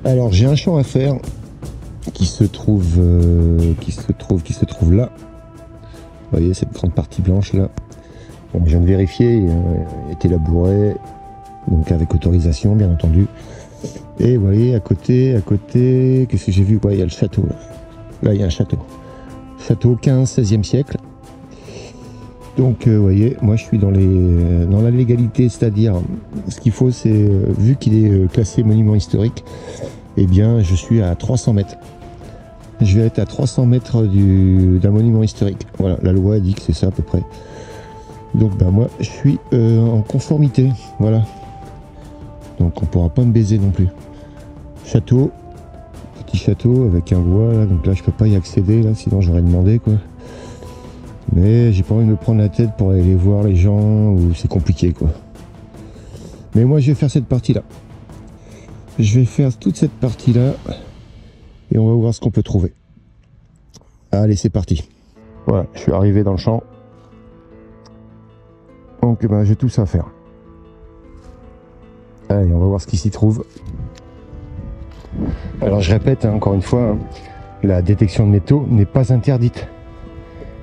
Alors j'ai un champ à faire qui se trouve là. Vous voyez cette grande partie blanche là. Bon, je viens de vérifier, il était labouré, donc avec autorisation bien entendu. Et vous voyez à côté, qu'est-ce que j'ai vu? Ouais, il y a le château là. Là il y a un château. Château 15-16e siècle. Donc vous voyez, moi je suis dans la légalité, c'est-à-dire ce qu'il faut c'est, vu qu'il est classé monument historique, eh bien je suis à 300 mètres. Je vais être à 300 mètres d'un monument historique. Voilà, la loi dit que c'est ça à peu près. Donc ben moi je suis en conformité, voilà. Donc on pourra pas me baiser non plus. Château, petit château avec un bois là, donc là je peux pas y accéder là, sinon j'aurais demandé quoi. Mais j'ai pas envie de me prendre la tête pour aller voir les gens, ou c'est compliqué quoi. Mais moi je vais faire cette partie là. Je vais faire toute cette partie là et on va voir ce qu'on peut trouver. Allez c'est parti. Voilà, je suis arrivé dans le champ. Donc ben, j'ai tout ça à faire. Allez, on va voir ce qui s'y trouve. Alors je répète hein, encore une fois, hein, la détection de métaux n'est pas interdite.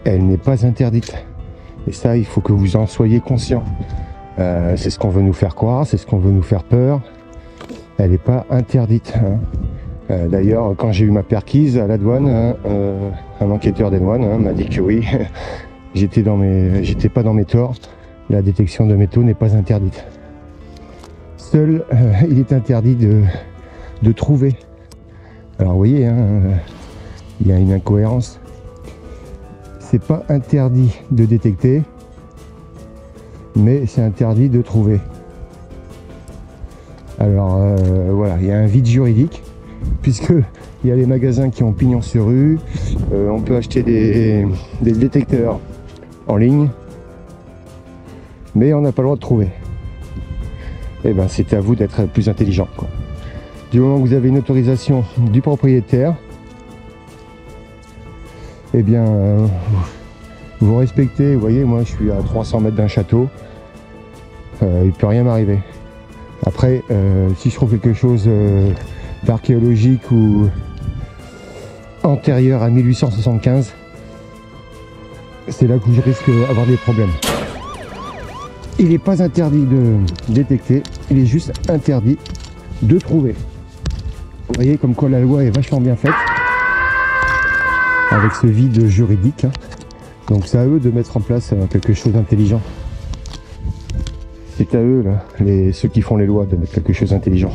Elle n'est pas interdite. Et ça, il faut que vous en soyez conscient. C'est ce qu'on veut nous faire croire, c'est ce qu'on veut nous faire peur. Elle n'est pas interdite. Hein. D'ailleurs, quand j'ai eu ma perquise à la douane, hein, un enquêteur des douanes hein, m'a dit que oui, j'étais pas dans mes torts. La détection de métaux n'est pas interdite. Seul, il est interdit de trouver. Alors vous voyez, hein, il y a une incohérence. C'est pas interdit de détecter, mais c'est interdit de trouver. Alors voilà, il y a un vide juridique, puisque il y a les magasins qui ont pignon sur rue, on peut acheter des détecteurs en ligne, mais on n'a pas le droit de trouver. Et ben c'est à vous d'être plus intelligent, quoi. Du moment que vous avez une autorisation du propriétaire, eh bien vous respectez. Vous voyez, moi je suis à 300 mètres d'un château, il peut rien m'arriver. Après si je trouve quelque chose d'archéologique ou antérieur à 1875, c'est là que je risque d'avoir des problèmes. Il n'est pas interdit de détecter, il est juste interdit de trouver. Vous voyez comme quoi la loi est vachement bien faite, avec ce vide juridique. Hein. Donc c'est à eux de mettre en place quelque chose d'intelligent. C'est à eux, là, ceux qui font les lois, de mettre quelque chose d'intelligent.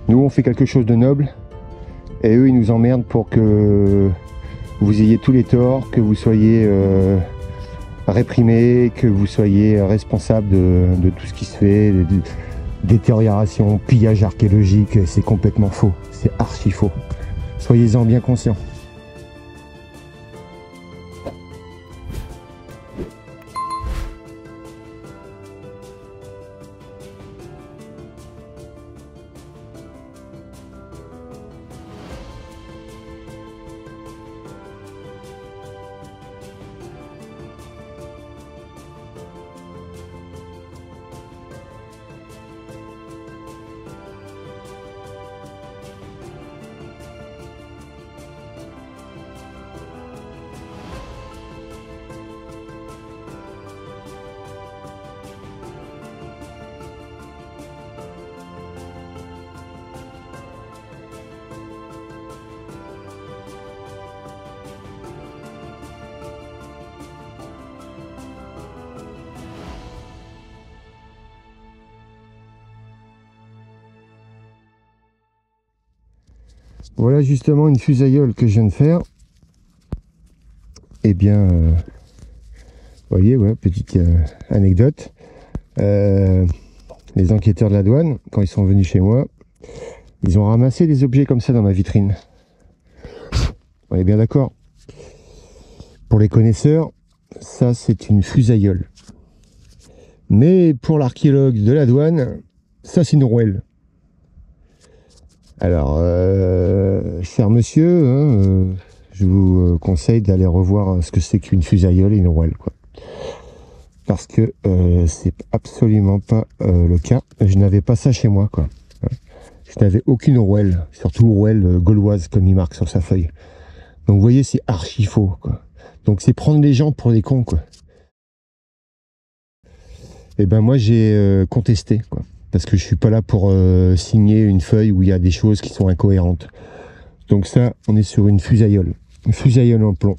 Nous on fait quelque chose de noble, et eux ils nous emmerdent pour que vous ayez tous les torts, que vous soyez réprimés, que vous soyez responsable de tout ce qui se fait, détérioration, pillage archéologique. C'est complètement faux, c'est archi faux. Soyez-en bien conscients. Voilà justement une fusailleule que je viens de faire. Eh bien, vous voyez, ouais, petite anecdote. Les enquêteurs de la douane, quand ils sont venus chez moi, ils ont ramassé des objets comme ça dans ma vitrine. On est bien d'accord. Pour les connaisseurs, ça c'est une fusailleule. Mais pour l'archéologue de la douane, ça c'est une rouelle. Alors, cher monsieur, hein, je vous conseille d'aller revoir ce que c'est qu'une fusailleule et une rouelle, quoi. Parce que c'est absolument pas le cas. Je n'avais pas ça chez moi, quoi. Je n'avais aucune rouelle, surtout rouelle gauloise comme il marque sur sa feuille. Donc vous voyez, c'est archi faux, quoi. Donc c'est prendre les gens pour des cons, quoi. Et ben moi j'ai contesté, quoi. Parce que je suis pas là pour signer une feuille où il y a des choses qui sont incohérentes. Donc ça, on est sur une fusailleule. Une fusailleule en plomb.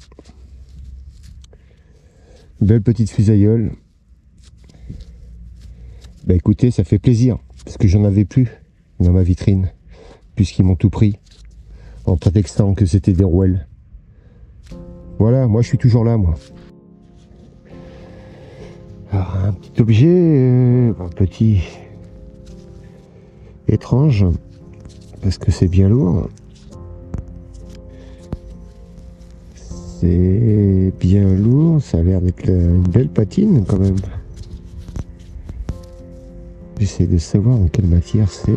Belle petite fusailleule. Bah écoutez, ça fait plaisir. Parce que j'en avais plus dans ma vitrine. Puisqu'ils m'ont tout pris. En prétextant que c'était des rouelles. Voilà, moi je suis toujours là, moi. Alors, un petit objet, un petit étrange, parce que c'est bien lourd. C'est bien lourd, ça a l'air d'être une belle patine quand même. J'essaie de savoir en quelle matière c'est.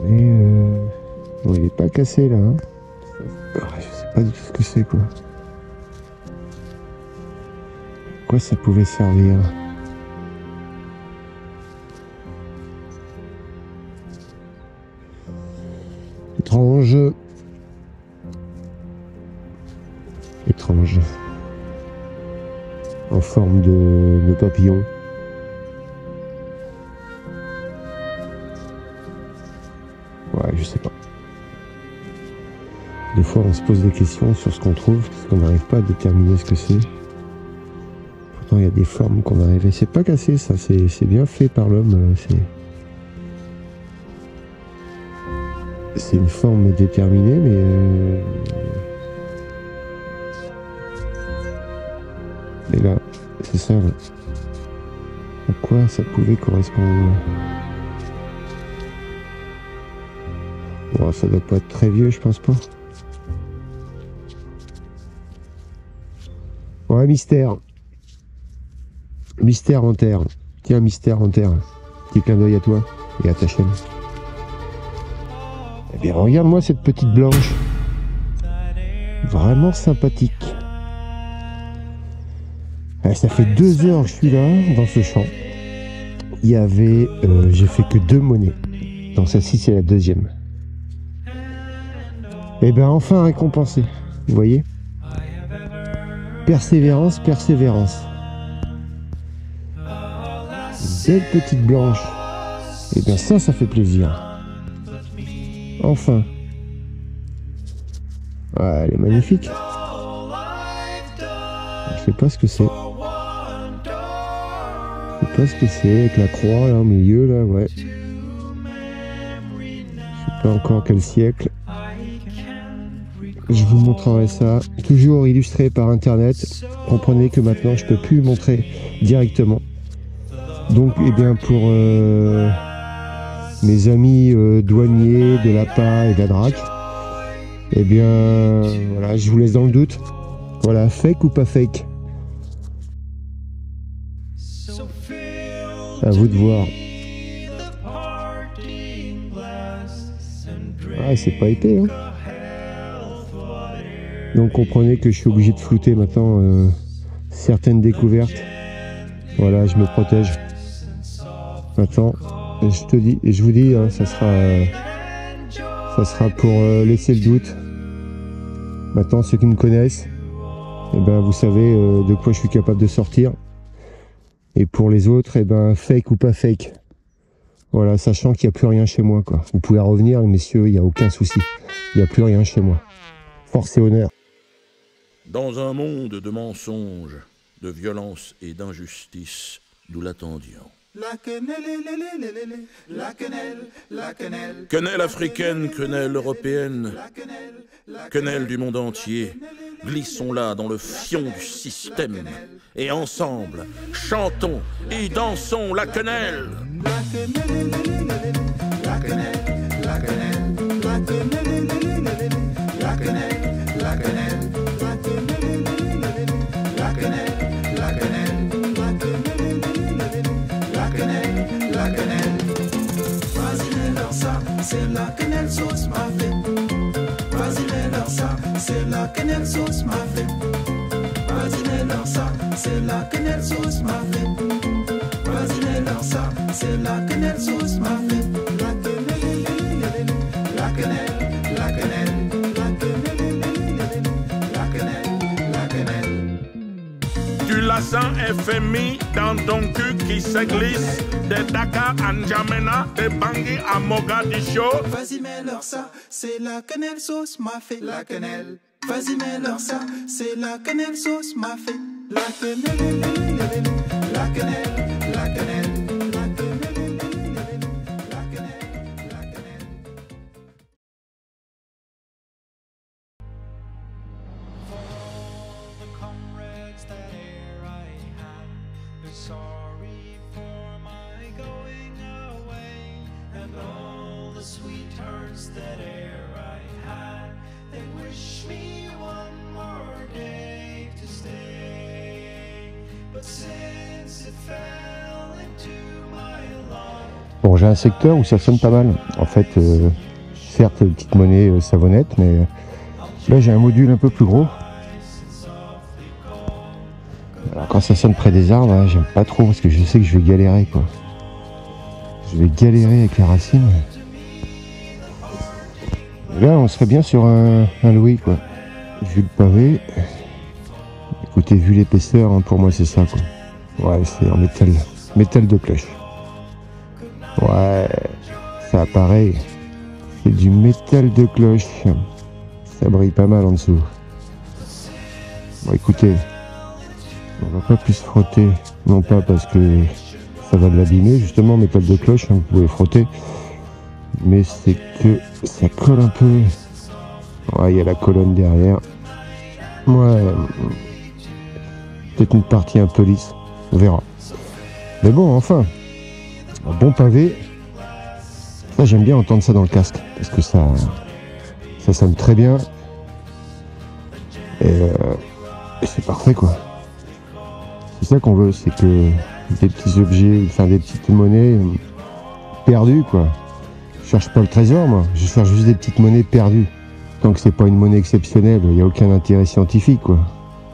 Mais bon, il est pas cassé là. Hein. Je sais pas du tout ce que c'est, quoi. Quoi ça pouvait servir? Étrange. Étrange. En forme de papillon. Ouais, je sais pas. Des fois, on se pose des questions sur ce qu'on trouve, parce qu'on n'arrive pas à déterminer ce que c'est. Pourtant, il y a des formes qu'on arrive. Et c'est pas cassé, ça. C'est bien fait par l'homme. C'est une forme déterminée, mais et là, c'est ça. Là. À quoi ça pouvait correspondre? Bon, ça doit pas être très vieux, je pense pas. Ouais, mystère. Mystère en terre. Tiens, mystère en terre. Petit clin d'œil à toi et à ta chaîne. Eh bien, regarde-moi cette petite blanche. Vraiment sympathique. Ça fait 2 heures que je suis là, dans ce champ. Il y avait... j'ai fait que 2 monnaies. Donc celle-ci, c'est la deuxième. Et bien, enfin récompensé. Vous voyez? Persévérance, persévérance. Belle petite blanche. Et bien ça fait plaisir. Enfin. Ouais, elle est magnifique. Je sais pas ce que c'est. Je sais pas ce que c'est avec la croix là au milieu là, ouais. Je sais pas encore quel siècle. Je vous montrerai ça, toujours illustré par internet. Comprenez que maintenant je peux plus le montrer directement. Donc eh bien pour mes amis douaniers de l'APA et de la DRAC, eh bien voilà, je vous laisse dans le doute. Voilà, fake ou pas fake? À vous de voir. Ah, c'est pas épais, hein. Donc comprenez que je suis obligé de flouter maintenant certaines découvertes. Voilà, je me protège. Maintenant, je te dis, et je vous dis, hein, ça sera pour laisser le doute. Maintenant, ceux qui me connaissent, eh ben, vous savez de quoi je suis capable de sortir. Et pour les autres, eh ben, fake ou pas fake. Voilà, sachant qu'il n'y a plus rien chez moi, quoi. Vous pouvez revenir, messieurs, il n'y a aucun souci. Il n'y a plus rien chez moi. Force et honneur. Dans un monde de mensonges, de violence et d'injustice, nous l'attendions. La quenelle, la quenelle, la quenelle. Quenelle africaine, quenelle européenne, quenelle du monde entier, glissons-la dans le fion du système, et ensemble, chantons et dansons la quenelle. La quenelle, la quenelle, la quenelle, la quenelle, la quenelle, la quenelle. C'est la quenelle sauce mafé. Vas-y, leur ça, c'est la quenelle sauce mafé. Vas-y, leur ça, c'est la quenelle sauce mafé. Vas-y, leur ça. c'est la quenelle sauce m'a fait. La quenelle, la quenelle, la quenelle, la quenelle, la quenelle, la quenelle. Du latin FMI dans ton cul qui se glisse. De Dakar à N'Djamena, de Bangui à Mogadiscio. Vas-y mets-leur ça, c'est la quenelle sauce m'a fait. La quenelle. Vas-y mets-leur ça, c'est la quenelle sauce m'a fait. La quenelle, la quenelle, la quenelle, la quenelle, la quenelle, la quenelle. The comrades that ere I had, they're sorry for my going away, and all the sweethearts that ere I had, they wish me one more day to stay, but since it fell into my lot. Bon, j'ai un secteur où ça sonne pas mal. En fait, certes, petite monnaie savonnette, mais là j'ai un module un peu plus gros. Alors quand ça sonne près des arbres, hein, j'aime pas trop parce que je sais que je vais galérer, quoi. Je vais galérer avec les racines. Et là, on serait bien sur un Louis, quoi. Vu le pavé. Écoutez, vu l'épaisseur, hein, pour moi c'est ça, quoi. Ouais, c'est en métal de cloche. Ouais, ça pareil. C'est du métal de cloche. Ça brille pas mal en dessous. Bon, écoutez, on va pas plus frotter. Non pas parce que ça va de l'abîmer, justement, métal de cloche, hein, vous pouvez frotter. Mais c'est que ça colle un peu. Ouais, il y a la colonne derrière. Ouais, peut-être une partie un peu lisse. On verra. Mais bon, enfin, un bon pavé. Ça, j'aime bien entendre ça dans le casque. Parce que ça sonne très bien. Et c'est parfait, quoi. C'est ça qu'on veut, c'est que des petits objets, enfin des petites monnaies perdues, quoi. Je cherche pas le trésor, moi. Je cherche juste des petites monnaies perdues. Tant que c'est pas une monnaie exceptionnelle, il n'y a aucun intérêt scientifique, quoi.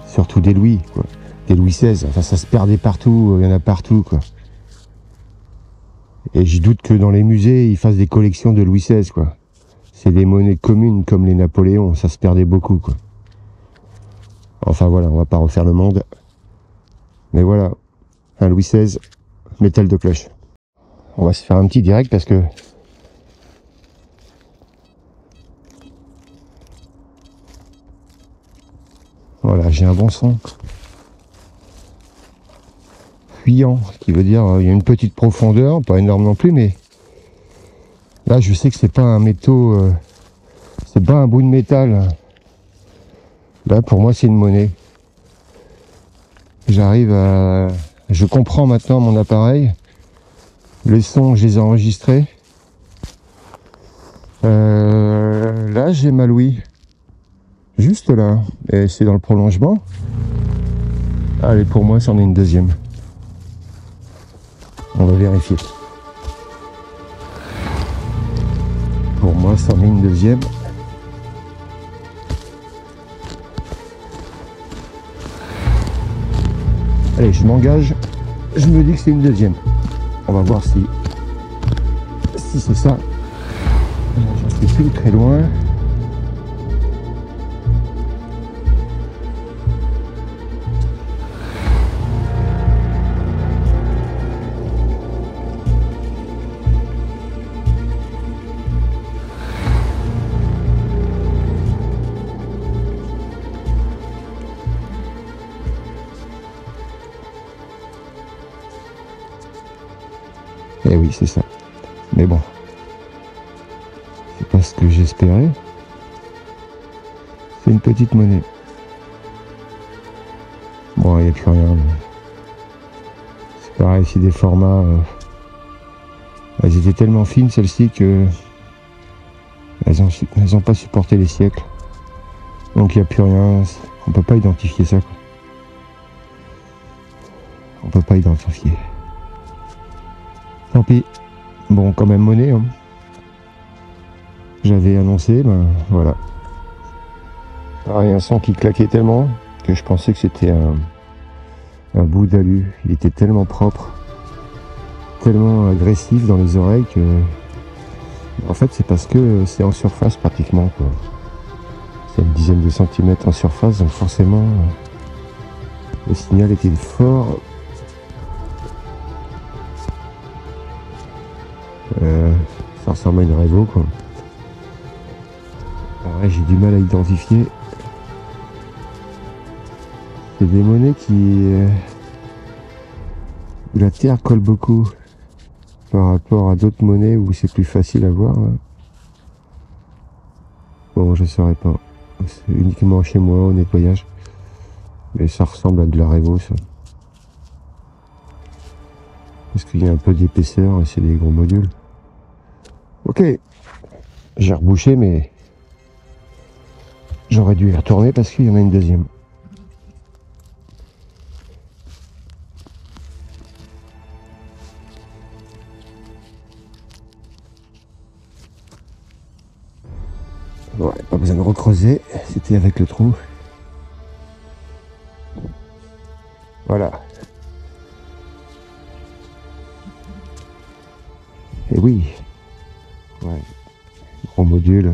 Surtout des louis, quoi. Des Louis XVI. Enfin, ça se perdait partout. Il y en a partout, quoi. Et je doute que dans les musées, ils fassent des collections de Louis XVI, quoi. C'est des monnaies communes comme les Napoléons. Ça se perdait beaucoup, quoi. Enfin, voilà, on va pas refaire le monde. Mais voilà, un Louis XVI, métal de cloche. On va se faire un petit direct parce que voilà, j'ai un bon son. Fuyant, ce qui veut dire il y a une petite profondeur, pas énorme non plus, mais là je sais que c'est pas un métaux, c'est pas un bout de métal. Là pour moi c'est une monnaie. Je comprends maintenant mon appareil. Les sons, je les ai enregistrés. Là j'ai ma Louis. Juste là. Et c'est dans le prolongement. Allez, pour moi c'en est une deuxième. On va vérifier. Pour moi c'en est une deuxième. Allez, je m'engage, je me dis que c'est une deuxième. On va voir si c'est ça. J'en suis plus très loin. Eh oui, c'est ça. Mais bon, c'est pas ce que j'espérais. C'est une petite monnaie. Bon, il n'y a plus rien. C'est pareil, c'est des formats... elles étaient tellement fines, celles-ci, que elles ont pas supporté les siècles. Donc il n'y a plus rien. On peut pas identifier ça, quoi. On peut pas identifier. Tant pis. Bon, quand même monnaie. Hein. J'avais annoncé, ben voilà. Pareil, un son qui claquait tellement que je pensais que c'était un bout d'alu. Il était tellement propre. tellement agressif dans les oreilles que... En fait, c'est parce que c'est en surface pratiquement, quoi. C'est une dizaine de centimètres en surface, donc forcément, le signal était fort. Ça ressemble à une Revo, quoi. Pareil, j'ai du mal à identifier. C'est des monnaies qui... où la terre colle beaucoup par rapport à d'autres monnaies où c'est plus facile à voir. Là. Bon, je saurais pas. C'est uniquement chez moi au nettoyage. Mais ça ressemble à de la Revo, ça. Parce qu'il y a un peu d'épaisseur et c'est des gros modules. Ok. J'ai rebouché, mais j'aurais dû y retourner parce qu'il y en a une deuxième. Ouais, pas besoin de recreuser, c'était avec le trou. Voilà. Et oui. Ouais. Gros module.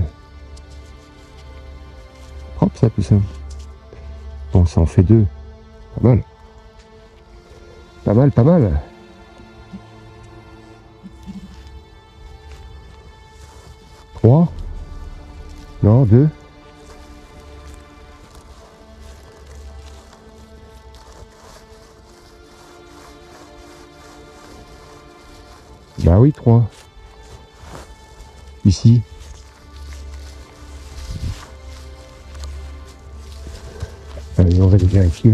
Propre ça, tout ça. Bon, ça en fait deux. Pas mal. Pas mal, pas mal. Trois. Non, deux. Bah oui, trois. Ici. Allez, on va les vérifier.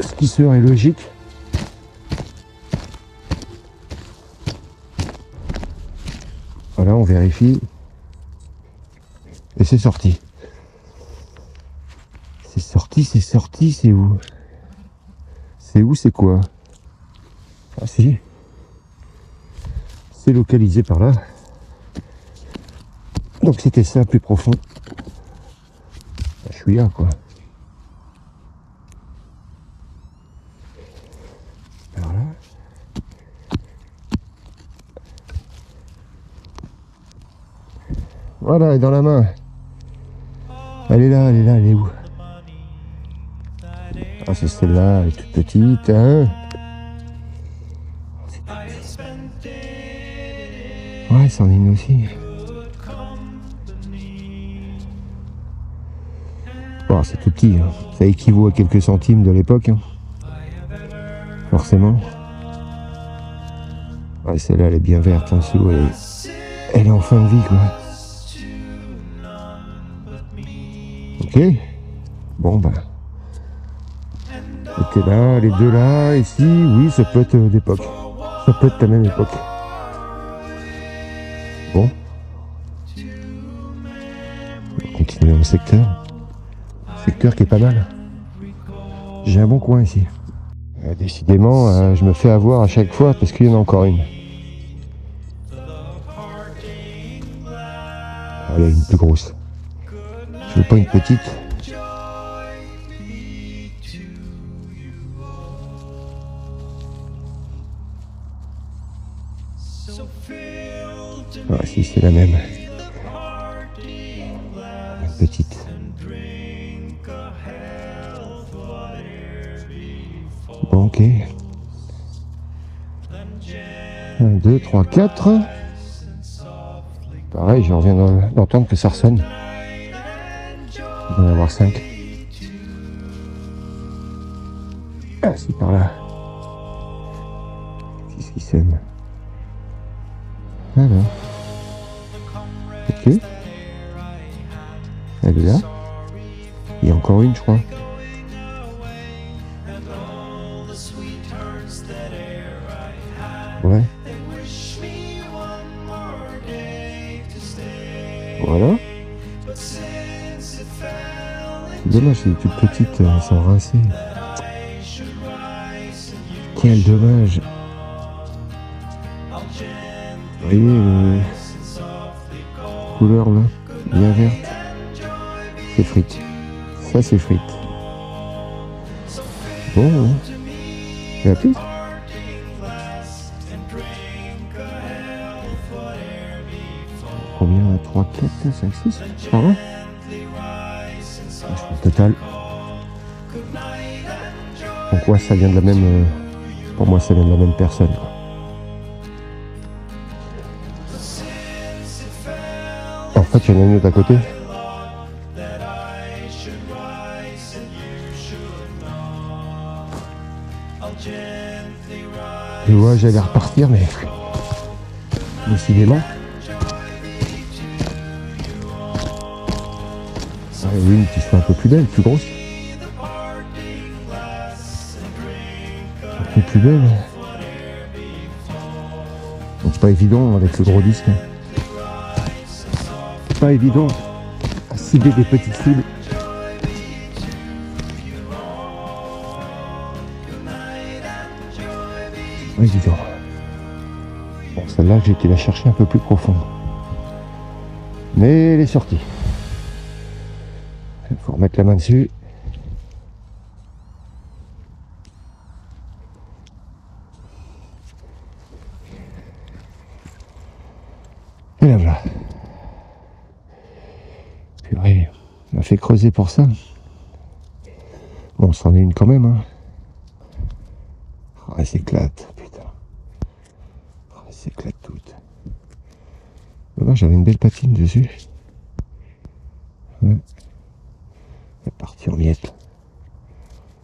Ce qui serait logique. Voilà, on vérifie. Et c'est sorti. C'est sorti, c'est sorti, c'est où? C'est où, c'est quoi? Ah si. C'est localisé par là. Donc c'était ça, plus profond. Je suis là, quoi. Par là. Voilà, elle est dans la main. Elle est là, elle est là, elle est où? Ah, c'est celle-là, elle est toute petite, hein? Ouais, c'en est une aussi. Bon, c'est tout petit, hein. Ça équivaut à quelques centimes de l'époque, hein. Forcément. Ouais, celle-là, elle est bien verte en dessous, elle est en fin de vie, quoi. Ok. Bon, ben. C'était là, les deux là, ici, oui, ça peut être d'époque. Ça peut être la même époque. Bon. On va continuer dans le secteur. Secteur qui est pas mal. J'ai un bon coin ici. Décidément, je me fais avoir à chaque fois parce qu'il y en a encore une. Allez, une plus grosse. Je veux pas une petite. Ah si, c'est la même. Une petite. Bon, ok. 1, 2, 3, 4. Pareil, je reviens d'entendre que ça ressonne. Il doit y en avoir 5. Ah, si, par là. Qu'est-ce qui sonne? Voilà. Ok. Elle est là. Il y a encore une, je crois. Ouais. Voilà. Dommage, c'est toute petite, elles sont rincées. Quel dommage. Vous voyez, couleur là, bien verte. C'est frites. Ça, c'est frites. Bon, hein. Et à plus. Combien? 3, 4, 5, 6 par là? Je total. Donc ouais, ça vient de la même... pour moi, ça vient de la même personne, quoi. En fait, il y en a une autre à côté. Et ouais, j'allais repartir, mais décidément. Ah, une qui soit un peu plus belle, plus grosse. Un peu plus belle. Donc c'est pas évident avec le gros disque. C'est pas évident à cibler des petites cibles. Pas évident. Bon, celle-là, j'ai été la chercher un peu plus profonde. Mais elle est sortie. Il faut remettre la main dessus. Et là voilà. Purée, on a fait creuser pour ça. Bon, c'en est une quand même, hein. Oh, elle s'éclate, putain. Oh, elle s'éclate toute. Là, j'avais une belle patine dessus. Ouais. Elle est partie en miettes.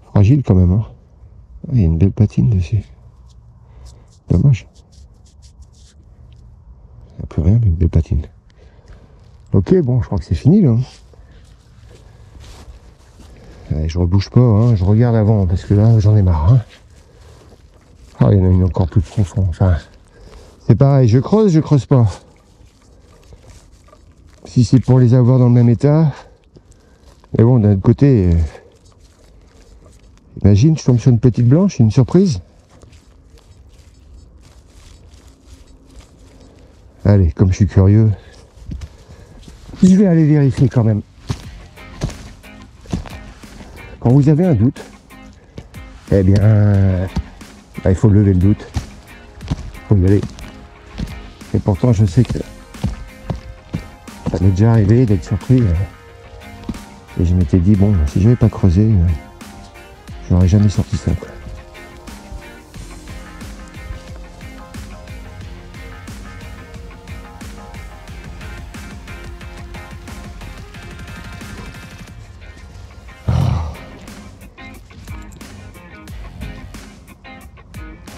Fragile quand même, hein. Il y a une belle patine dessus. Dommage. Il n'y a plus rien, mais une belle patine. Ok, bon, je crois que c'est fini, là. Allez, je rebouge pas, hein. Je regarde avant, parce que là, j'en ai marre, hein. Ah, il y en a une encore plus profonde. Enfin, c'est pareil, je creuse pas. Si c'est pour les avoir dans le même état. Mais bon, d'un autre côté, imagine, je tombe sur une petite blanche, une surprise. Allez, comme je suis curieux, je vais aller vérifier quand même. Quand vous avez un doute, eh bien, il faut lever le doute. Il faut y aller. Et pourtant, je sais que ça m'est déjà arrivé d'être surpris. Et je m'étais dit, bon, si je n'avais pas creusé, j'aurais jamais sorti ça, quoi.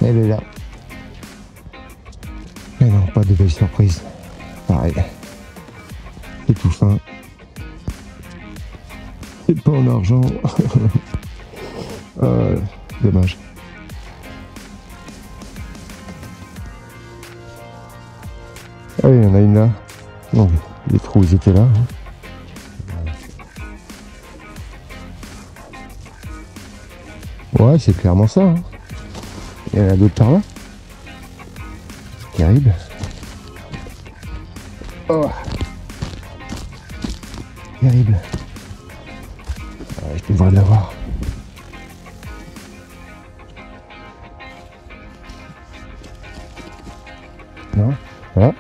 Elle est là. Mais non, pas de belle surprise. Pareil. C'est tout fin. C'est pas en argent. Dommage. Ah oui, il y en a une là. Non, les trous ils étaient là. Ouais, c'est clairement ça. Hein. Il y en a d'autres par là. Terrible. Oh. Terrible. Je devrais l'avoir. Non. Voilà.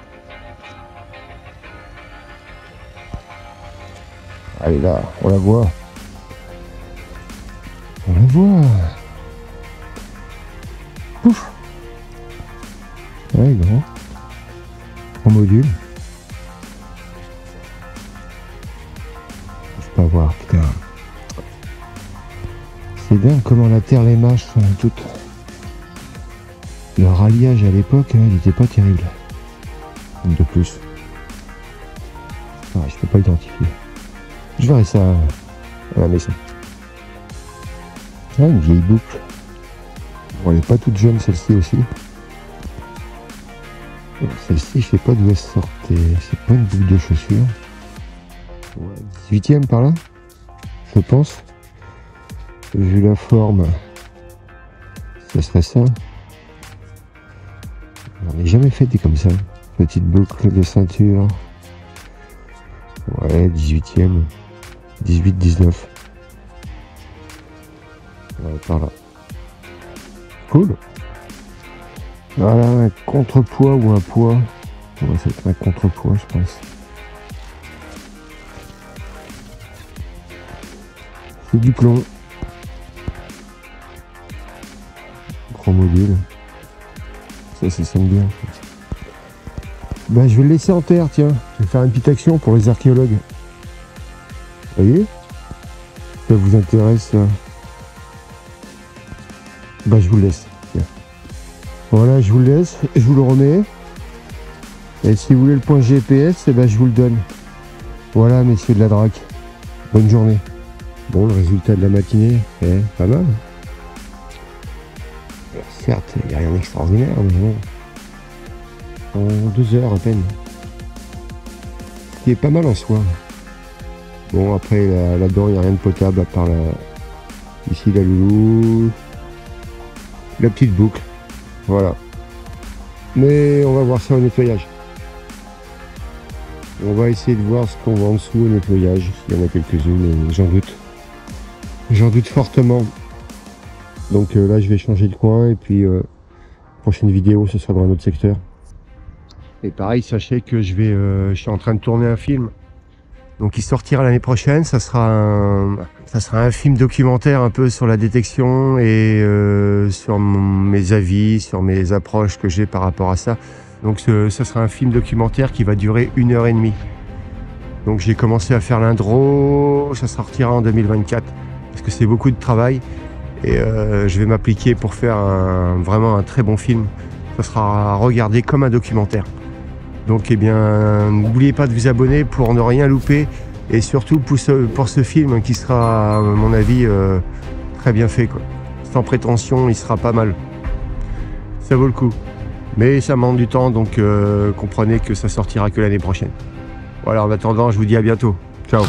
Allez là, on la voit. On la voit. Ouf. Ouais, grand. En module. Je peux pas voir, putain. C'est dingue comment la terre, les mâches sont toutes. Le ralliage à l'époque, il n'était pas terrible. De plus. Ah, je peux pas identifier. Je verrai ça à la maison. Ah, une vieille boucle. Bon, elle n'est pas toute jeune, celle-ci aussi. Celle-ci, je sais pas d'où elle sortait. C'est pas une boucle de chaussure. Ouais, 18e par là, je pense. Vu la forme, ça serait ça. J'en ai jamais fait des comme ça. Petite boucle de ceinture. Ouais, 18e. 18, 19. Ouais, par là. Cool. Voilà, un contrepoids ou un poids. Ouais, ça va être un contrepoids, je pense. C'est du plomb. Gros module. Ça sent bien. Ben, je vais le laisser en terre, tiens. Je vais faire une petite action pour les archéologues. Vous voyez? Ça vous intéresse, ça? Ben, je vous le laisse. Tiens. Voilà, je vous le laisse. Je vous le remets. Et si vous voulez le point GPS, eh ben, je vous le donne. Voilà, messieurs de la DRAC. Bonne journée. Bon, le résultat de la matinée, pas mal. Certes, il n'y a rien d'extraordinaire, mais bon. En 2 heures à peine. Ce qui est pas mal en soi. Bon, après, là-dedans, il n'y a rien de potable à part ici la loulou. La petite boucle. Voilà. Mais on va voir ça au nettoyage. On va essayer de voir ce qu'on voit en dessous au nettoyage. Il y en a quelques-unes, j'en doute. J'en doute fortement. Donc là, je vais changer de coin et puis prochaine vidéo, ce sera dans un autre secteur. Et pareil, sachez que je suis en train de tourner un film. Donc il sortira l'année prochaine. Ça sera un film documentaire un peu sur la détection et sur mes avis, sur mes approches que j'ai par rapport à ça. Donc ce sera un film documentaire qui va durer 1h30. Donc j'ai commencé à faire l'intro, ça sortira en 2024 parce que c'est beaucoup de travail et je vais m'appliquer pour faire vraiment un très bon film. Ça sera à regarder comme un documentaire. Donc eh bien, n'oubliez pas de vous abonner pour ne rien louper et surtout pour ce film qui sera à mon avis très bien fait, quoi. Sans prétention, il sera pas mal. Ça vaut le coup. Mais ça demande du temps, donc comprenez que ça sortira que l'année prochaine. Voilà, en attendant, je vous dis à bientôt. Ciao.